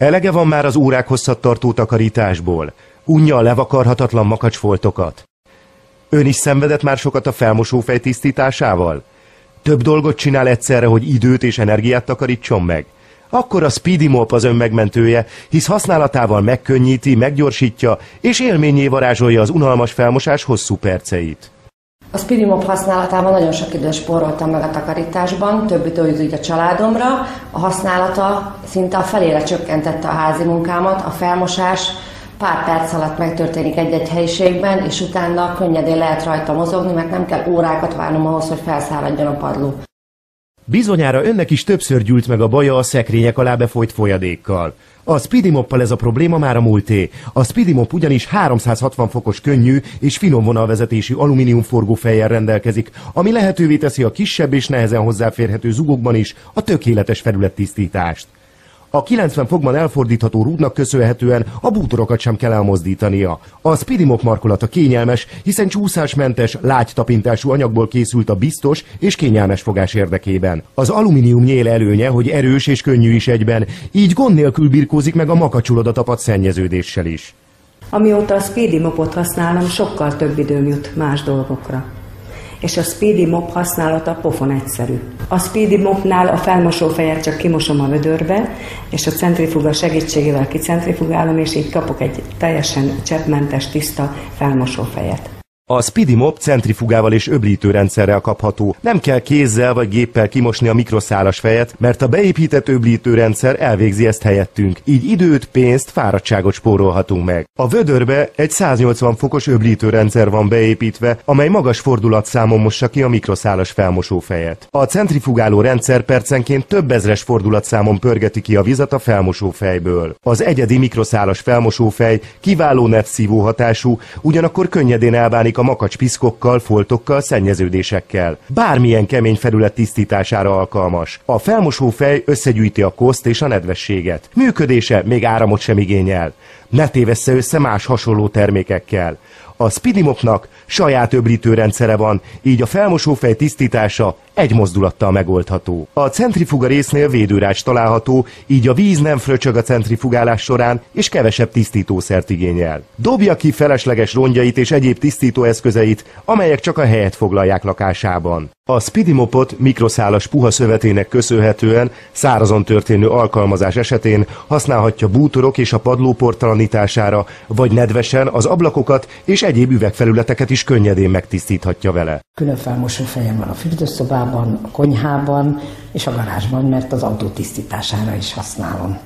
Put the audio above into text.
Elege van már az órák hosszat tartó takarításból. Unja a levakarhatatlan makacsfoltokat. Ön is szenvedett már sokat a felmosófej tisztításával? Több dolgot csinál egyszerre, hogy időt és energiát takarítson meg? Akkor a Speedy Mop az ön megmentője, hisz használatával megkönnyíti, meggyorsítja és élménnyé varázsolja az unalmas felmosás hosszú perceit. A Speedy Mop használatával nagyon sok időt spóroltam meg a takarításban, több idő jut a családomra, a használata szinte a felére csökkentette a házi munkámat, a felmosás pár perc alatt megtörténik egy-egy helyiségben, és utána könnyedén lehet rajta mozogni, mert nem kell órákat várnom ahhoz, hogy felszáradjon a padló. Bizonyára önnek is többször gyűlt meg a baja a szekrények alá befolyt folyadékkal. A Speedy Moppal ez a probléma már a múlté. A Speedy Mop ugyanis 360 fokos könnyű és finom vonalvezetésű alumínium forgófejjel rendelkezik, ami lehetővé teszi a kisebb és nehezen hozzáférhető zugokban is a tökéletes felülettisztítást. A 90 fokban elfordítható rúdnak köszönhetően a bútorokat sem kell elmozdítania. A Speedy Mop markolata kényelmes, hiszen csúszásmentes, lágy tapintású anyagból készült a biztos és kényelmes fogás érdekében. Az alumínium nyél előnye, hogy erős és könnyű is egyben, így gond nélkül birkózik meg a makacsuloda tapadt szennyeződéssel is. Amióta a Speedy Mopot használom, sokkal több időm jut más dolgokra. És a Speedy Mop használata pofon egyszerű. A Speedy Mopnál a felmosófejet csak kimosom a vödörbe, és a centrifuga segítségével kicentrifugálom, és így kapok egy teljesen cseppmentes, tiszta felmosófejet. A Speedy Mop centrifugával és öblítőrendszerrel kapható. Nem kell kézzel vagy géppel kimosni a mikroszálas fejet, mert a beépített öblítőrendszer elvégzi ezt helyettünk. Így időt, pénzt, fáradtságot spórolhatunk meg. A vödörbe egy 180 fokos öblítőrendszer van beépítve, amely magas fordulatszámon mossa ki a mikroszálas felmosófejet. A centrifugáló rendszer percenként több ezres fordulatszámon pörgeti ki a vizet a felmosófejből. Az egyedi mikroszálas felmosófej kiváló netszívó hatású, ugyanakkor könnyedén elbánik a makacs piszkokkal, foltokkal, szennyeződésekkel. Bármilyen kemény felület tisztítására alkalmas. A felmosófej összegyűjti a koszt és a nedvességet. Működése még áramot sem igényel. Ne tévessze össze más hasonló termékekkel. A Speedy Mopnak saját öblítőrendszere van, így a felmosófej tisztítása egy mozdulattal megoldható. A centrifuga résznél védőrács található, így a víz nem fröcsög a centrifugálás során, és kevesebb tisztítószert igényel. Dobja ki felesleges rongyait és egyéb tisztítóeszközeit, amelyek csak a helyet foglalják lakásában. A Speedy Mopot mikroszálas puha szövetének köszönhetően szárazon történő alkalmazás esetén használhatja bútorok és a padló portalanítására, vagy nedvesen az ablakokat és egyéb üvegfelületeket is könnyedén megtisztíthatja vele. Külön felmosó fejem van a fürdőszobában, a konyhában és a garázsban, mert az autó tisztítására is használom.